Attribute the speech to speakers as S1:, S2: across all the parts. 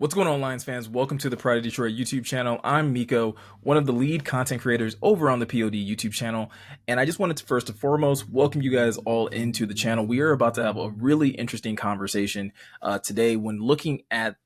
S1: What's going on, Lions fans? Welcome to the Pride of Detroit YouTube channel. I'm Miko, one of the lead content creators over on the POD YouTube channel. And I just wanted to first and foremost welcome you guys all into the channel. We are about to have a really interesting conversation today when looking at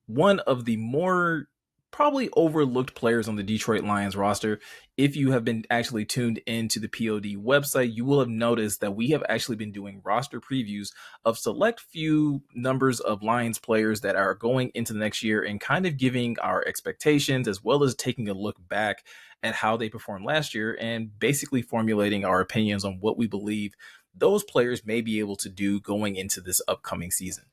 S1: one of the more probably overlooked players on the Detroit Lions roster. If you have been actually tuned into the POD website, you will have noticed that we have actually been doing roster previews of select few numbers of Lions players that are going into the next year and kind of giving our expectations as well as taking a look back at how they performed last year and basically formulating our opinions on what we believe those players may be able to do going into this upcoming season.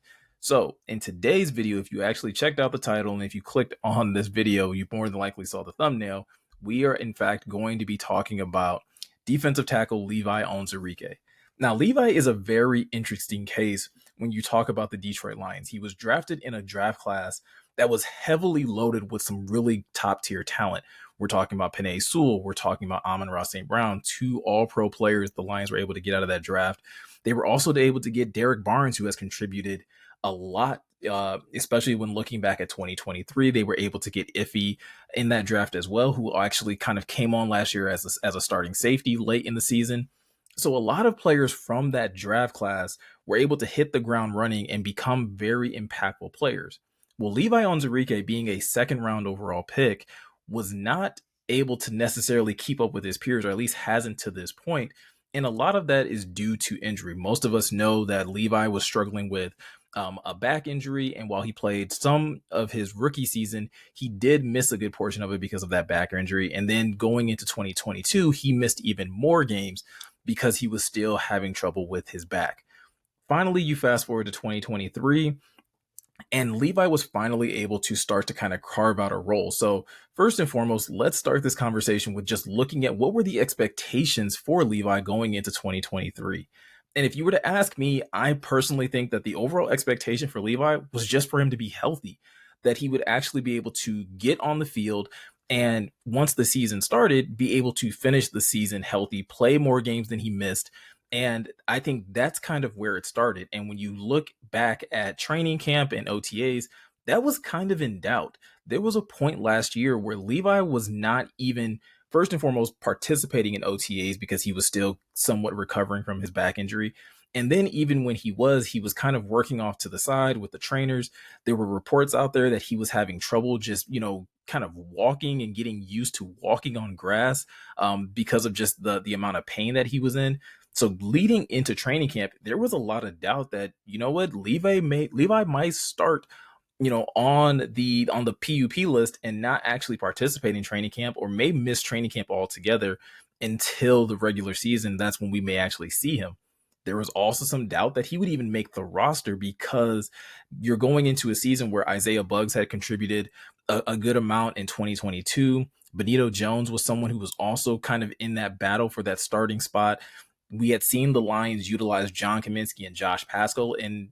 S1: So in today's video, if you actually checked out the title and if you clicked on this video, you more than likely saw the thumbnail. We are in fact going to be talking about defensive tackle Levi Onwuzurike. Now, Levi is a very interesting case when you talk about the Detroit Lions. He was drafted in a draft class that was heavily loaded with some really top tier talent. We're talking about Penei Sewell. We're talking about Amon-Ra St. Brown, two all-pro players the Lions were able to get out of that draft. They were also able to get Derek Barnes, who has contributed a lot, especially when looking back at 2023. They were able to get Iffy in that draft as well, who actually kind of came on last year as a starting safety late in the season. So a lot of players from that draft class were able to hit the ground running and become very impactful players. Well, Levi Onwuzurike, being a second round overall pick, was not able to necessarily keep up with his peers, or at least hasn't to this point. And a lot of that is due to injury. Most of us know that Levi was struggling with a back injury. And while he played some of his rookie season, he did miss a good portion of it because of that back injury. And then going into 2022, he missed even more games because he was still having trouble with his back. Finally, you fast forward to 2023. And Levi was finally able to start to kind of carve out a role. So first and foremost, let's start this conversation with just looking at what were the expectations for Levi going into 2023. And if you were to ask me, I personally think that the overall expectation for Levi was just for him to be healthy, that he would actually be able to get on the field and once the season started, be able to finish the season healthy, play more games than he missed. And I think that's kind of where it started. And when you look back at training camp and OTAs, that was kind of in doubt. There was a point last year where Levi was not even, first and foremost, participating in OTAs because he was still somewhat recovering from his back injury. And then even when he was kind of working off to the side with the trainers. There were reports out there that he was having trouble just, kind of walking and getting used to walking on grass because of just the amount of pain that he was in. So leading into training camp, there was a lot of doubt that, Levi might start, on the PUP list and not actually participate in training camp, or may miss training camp altogether until the regular season. That's when we may actually see him. There was also some doubt that he would even make the roster because you're going into a season where Isaiah Buggs had contributed a good amount in 2022. Benito Jones was someone who was also kind of in that battle for that starting spot. We had seen the Lions utilize John Kaminsky and Josh Paschal and,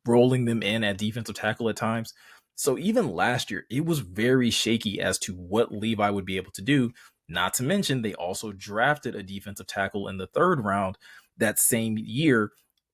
S1: rolling them in at defensive tackle at times. So even last year, it was very shaky as to what Levi would be able to do. Not to mention, they also drafted a defensive tackle in the third round that same year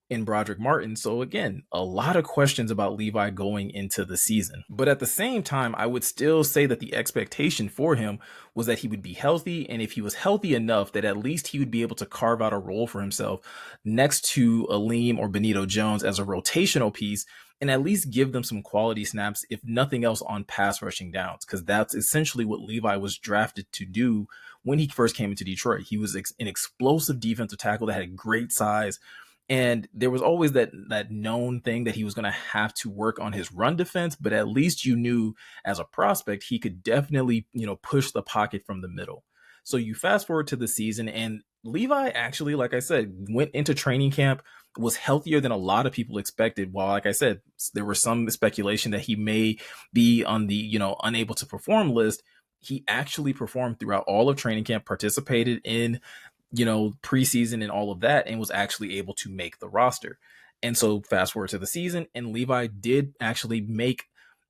S1: in Broderick Martin. So again, a lot of questions about Levi going into the season. But at the same time, I would still say that the expectation for him was that he would be healthy. And if he was healthy enough, that at least he would be able to carve out a role for himself next to Aleem or Benito Jones as a rotational piece, and at least give them some quality snaps, if nothing else, on pass rushing downs, because that's essentially what Levi was drafted to do when he first came into Detroit. He was an explosive defensive tackle that had great size. And there was always that known thing that he was going to have to work on his run defense, but at least you knew as a prospect, he could definitely, push the pocket from the middle. So you fast forward to the season, and Levi actually, like I said, went into training camp, was healthier than a lot of people expected. While, like I said, there was some speculation that he may be on the, unable to perform list. He actually performed throughout all of training camp, participated in preseason and all of that, and was actually able to make the roster. And so fast forward to the season, and Levi did actually make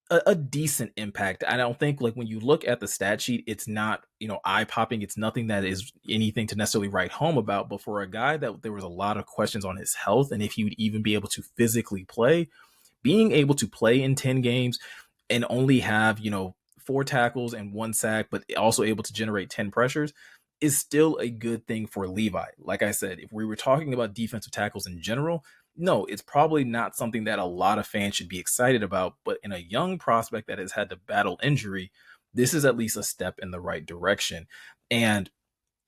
S1: a decent impact. I don't think, like, when you look at the stat sheet, it's not, eye popping. It's nothing that is anything to necessarily write home about. But for a guy that there was a lot of questions on his health and if he would even be able to physically play, being able to play in 10 games and only have, 4 tackles and 1 sack, but also able to generate 10 pressures is still a good thing for Levi. Like I said, if we were talking about defensive tackles in general, no, it's probably not something that a lot of fans should be excited about. But in a young prospect that has had to battle injury, this is at least a step in the right direction. And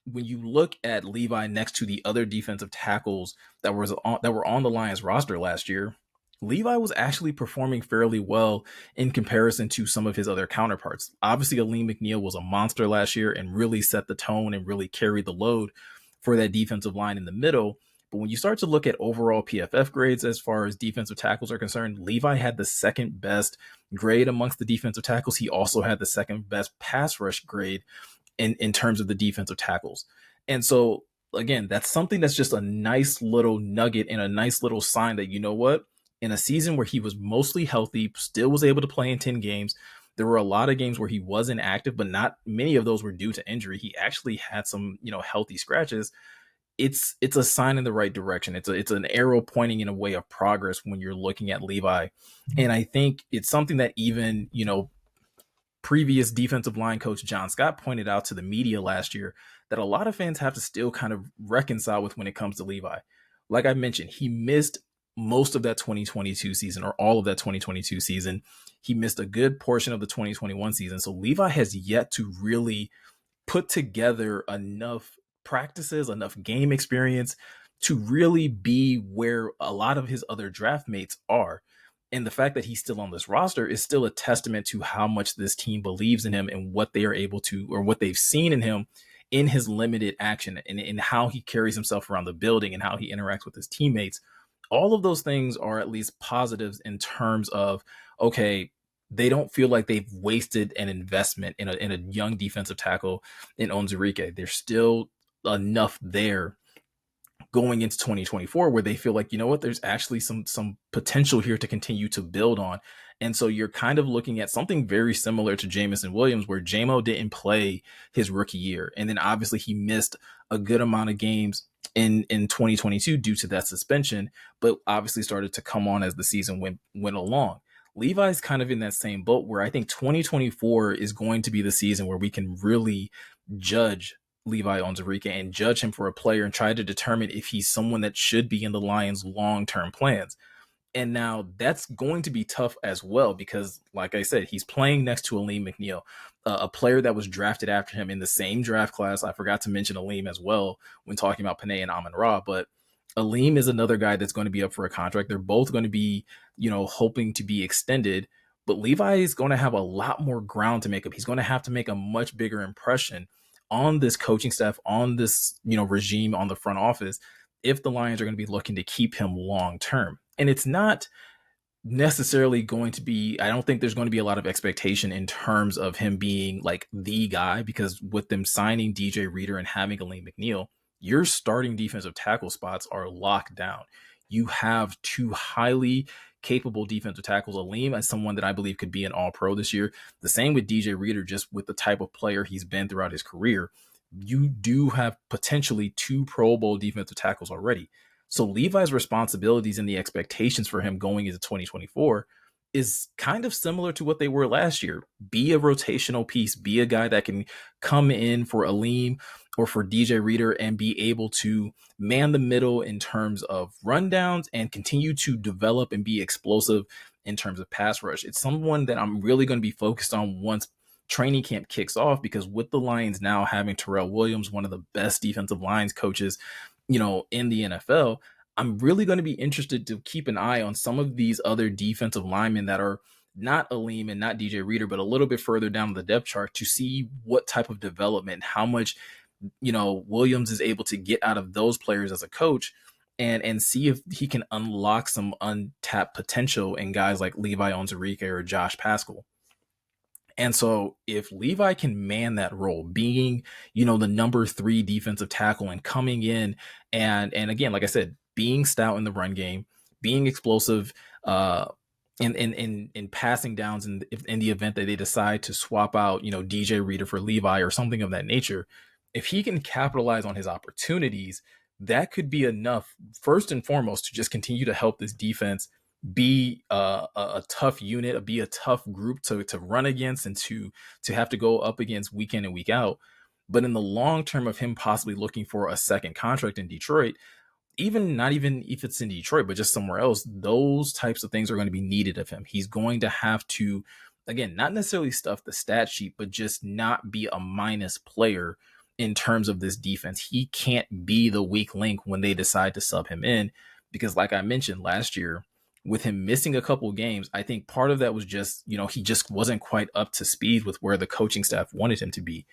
S1: when you look at Levi next to the other defensive tackles that were on the Lions roster last year, Levi was actually performing fairly well in comparison to some of his other counterparts. Obviously, Aleem McNeil was a monster last year and really set the tone and really carried the load for that defensive line in the middle. But when you start to look at overall PFF grades as far as defensive tackles are concerned, Levi had the second best grade amongst the defensive tackles. He also had the second best pass rush grade in terms of the defensive tackles. And so, again, that's something that's just a nice little nugget and a nice little sign that, you know what, in a season where he was mostly healthy, still was able to play in 10 games, there were a lot of games where he wasn't active, but not many of those were due to injury. He actually had some, healthy scratches. It's a sign in the right direction. It's an arrow pointing in a way of progress when you're looking at Levi. And I think it's something that even, previous defensive line coach John Scott pointed out to the media last year that a lot of fans have to still kind of reconcile with when it comes to Levi. Like I mentioned, he missed most of that 2022 season, or all of that 2022 season. He missed a good portion of the 2021 season. So Levi has yet to really put together enough practices, enough game experience to really be where a lot of his other draft mates are. And the fact that he's still on this roster is still a testament to how much this team believes in him and what they are able to, or what they've seen in him in his limited action and in how he carries himself around the building and how he interacts with his teammates. All of those things are at least positives in terms of, okay, they don't feel like they've wasted an investment in a young defensive tackle in Onwuzurike. There's still enough there going into 2024 where they feel like, you know what, there's actually some potential here to continue to build on. And so you're kind of looking at something very similar to Jameson Williams, where JMO didn't play his rookie year. And then obviously he missed a good amount of games in 2022 due to that suspension, but obviously started to come on as the season went along. Levi's kind of in that same boat where I think 2024 is going to be the season where we can really judge Levi Onwuzurike and judge him for a player and try to determine if he's someone that should be in the Lions' long-term plans. And now that's going to be tough as well because, like I said, he's playing next to Aleem McNeil, a player that was drafted after him in the same draft class. I forgot to mention Aleem as well when talking about Panay and Amon-Ra, but Aleem is another guy that's going to be up for a contract. They're both going to be, hoping to be extended, but Levi is going to have a lot more ground to make up. He's going to have to make a much bigger impression on this coaching staff, on this, regime, on the front office, if the Lions are going to be looking to keep him long term. And it's not necessarily going to be, I don't think there's going to be a lot of expectation in terms of him being like the guy, because with them signing DJ Reader and having Aleem McNeil, your starting defensive tackle spots are locked down. You have two highly capable defensive tackles. Aleem as someone that I believe could be an all-pro this year. The same with DJ Reader, just with the type of player he's been throughout his career. You do have potentially 2 Pro Bowl defensive tackles already. So Levi's responsibilities and the expectations for him going into 2024 is kind of similar to what they were last year. Be a rotational piece, be a guy that can come in for Aleem or for DJ Reader and be able to man the middle in terms of rundowns and continue to develop and be explosive in terms of pass rush. It's someone that I'm really going to be focused on once training camp kicks off, because with the Lions now having Terrell Williams, one of the best defensive lines coaches, in the NFL, I'm really going to be interested to keep an eye on some of these other defensive linemen that are not Aleem and not DJ Reader, but a little bit further down the depth chart, to see what type of development, how much, Williams is able to get out of those players as a coach, and see if he can unlock some untapped potential in guys like Levi Onwuzurike or Josh Paschal. And so if Levi can man that role, being, the number 3 defensive tackle and coming in and again, like I said, being stout in the run game, being explosive in passing downs in the event that they decide to swap out, DJ Reader for Levi or something of that nature, if he can capitalize on his opportunities, that could be enough, first and foremost, to just continue to help this defense be a tough unit, be a tough group to run against and to have to go up against week in and week out. But in the long term of him possibly looking for a second contract in Detroit, even not even if it's in Detroit, but just somewhere else, those types of things are going to be needed of him. He's going to have to, again, not necessarily stuff the stat sheet, but just not be a minus player in terms of this defense. He can't be the weak link when they decide to sub him in, because like I mentioned last year, with him missing a couple of games, I think part of that was just, he just wasn't quite up to speed with where the coaching staff wanted him to be.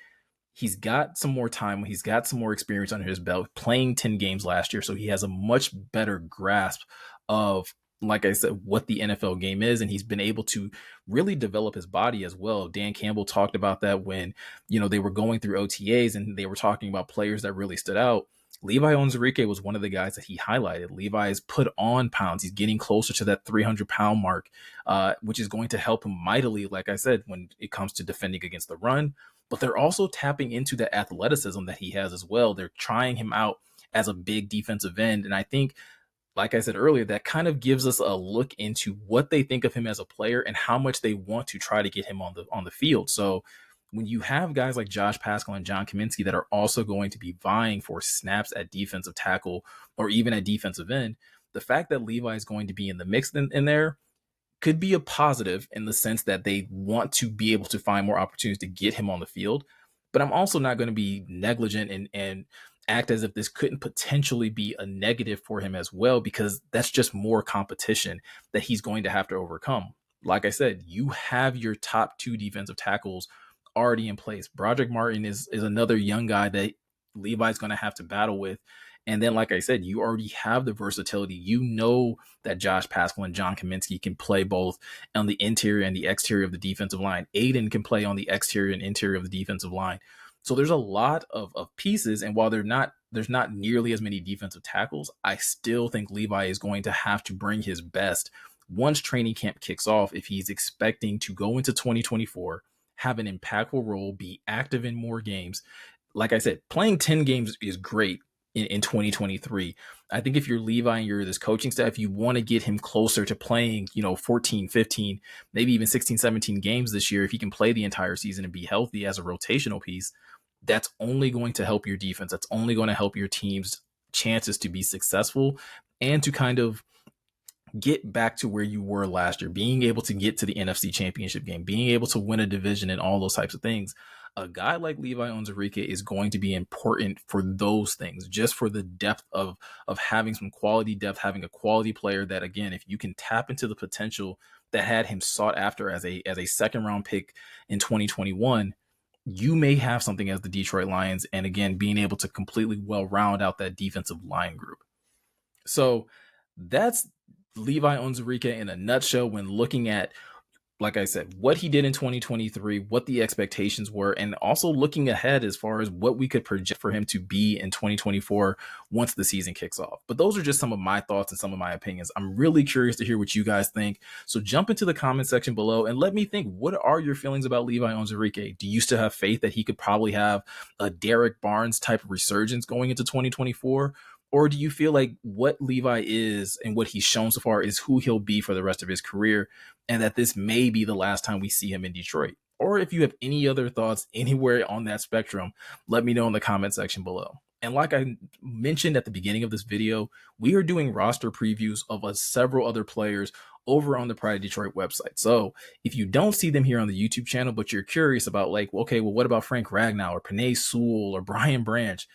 S1: He's got some more time. He's got some more experience under his belt, playing 10 games last year. So he has a much better grasp of, like I said, what the NFL game is. And he's been able to really develop his body as well. Dan Campbell talked about that when, they were going through OTAs and they were talking about players that really stood out. Levi Onwuzurike was one of the guys that he highlighted. Levi's put on pounds. He's getting closer to that 300-pound mark, which is going to help him mightily, like I said, when it comes to defending against the run. But they're also tapping into the athleticism that he has as well. They're trying him out as a big defensive end. And I think, like I said earlier, that kind of gives us a look into what they think of him as a player and how much they want to try to get him on the field. So when you have guys like Josh Paschal and John Kaminsky that are also going to be vying for snaps at defensive tackle or even at defensive end, the fact that Levi is going to be in the mix in there could be a positive in the sense that they want to be able to find more opportunities to get him on the field. But I'm also not going to be negligent and act as if this couldn't potentially be a negative for him as well, because that's just more competition that he's going to have to overcome. Like I said, you have your top two defensive tackles already in place. Broderick Martin is another young guy that Levi's going to have to battle with. And then, like I said, you already have the versatility. You know that Josh Paschal and John Kaminsky can play both on the interior and the exterior of the defensive line. Aiden can play on the exterior and interior of the defensive line. So there's a lot of pieces. And while there's not nearly as many defensive tackles, I still think Levi is going to have to bring his best once training camp kicks off if he's expecting to go into 2024, have an impactful role, be active in more games. Like I said, playing 10 games is great in 2023. I think if you're Levi and you're this coaching staff, you want to get him closer to playing, 14, 15, maybe even 16, 17 games this year. If he can play the entire season and be healthy as a rotational piece, that's only going to help your defense. That's only going to help your team's chances to be successful and to kind of get back to where you were last year, being able to get to the NFC Championship game, being able to win a division and all those types of things. A guy like Levi Onwuzurike is going to be important for those things, just for the depth of having some quality depth, having a quality player that, again, if you can tap into the potential that had him sought after as a second round pick in 2021, you may have something as the Detroit Lions. And again, being able to completely well round out that defensive line group. So that's Levi Onwuzurike in a nutshell when looking at, like I said, what he did in 2023, what the expectations were, and also looking ahead as far as what we could project for him to be in 2024 once the season kicks off. But those are just some of my thoughts and some of my opinions. I'm really curious to hear what you guys think. So jump into the comment section below and let me think, what are your feelings about Levi Onwuzurike? Do you still have faith that he could probably have a Derek Barnes type of resurgence going into 2024? Or do you feel like what Levi is and what he's shown so far is who he'll be for the rest of his career, and that this may be the last time we see him in Detroit? Or if you have any other thoughts anywhere on that spectrum, let me know in the comment section below. And like I mentioned at the beginning of this video, we are doing roster previews of several other players over on the Pride of Detroit website. So if you don't see them here on the YouTube channel, but you're curious about like, okay, well, what about Frank Ragnow or Penei Sewell or Brian Branch?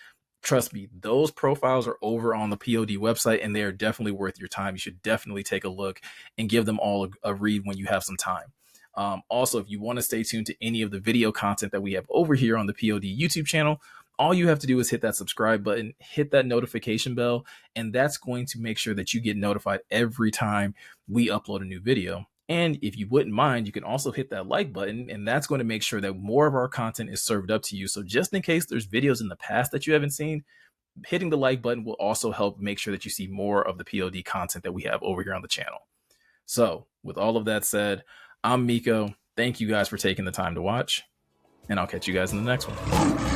S1: Trust me, those profiles are over on the POD website and they are definitely worth your time. You should definitely take a look and give them all a read when you have some time. Also, if you want to stay tuned to any of the video content that we have over here on the POD YouTube channel, all you have to do is hit that subscribe button, hit that notification bell, and that's going to make sure that you get notified every time we upload a new video. And if you wouldn't mind, you can also hit that like button, and that's going to make sure that more of our content is served up to you. So just in case there's videos in the past that you haven't seen, hitting the like button will also help make sure that you see more of the POD content that we have over here on the channel. So with all of that said, I'm Miko. Thank you guys for taking the time to watch, and I'll catch you guys in the next one.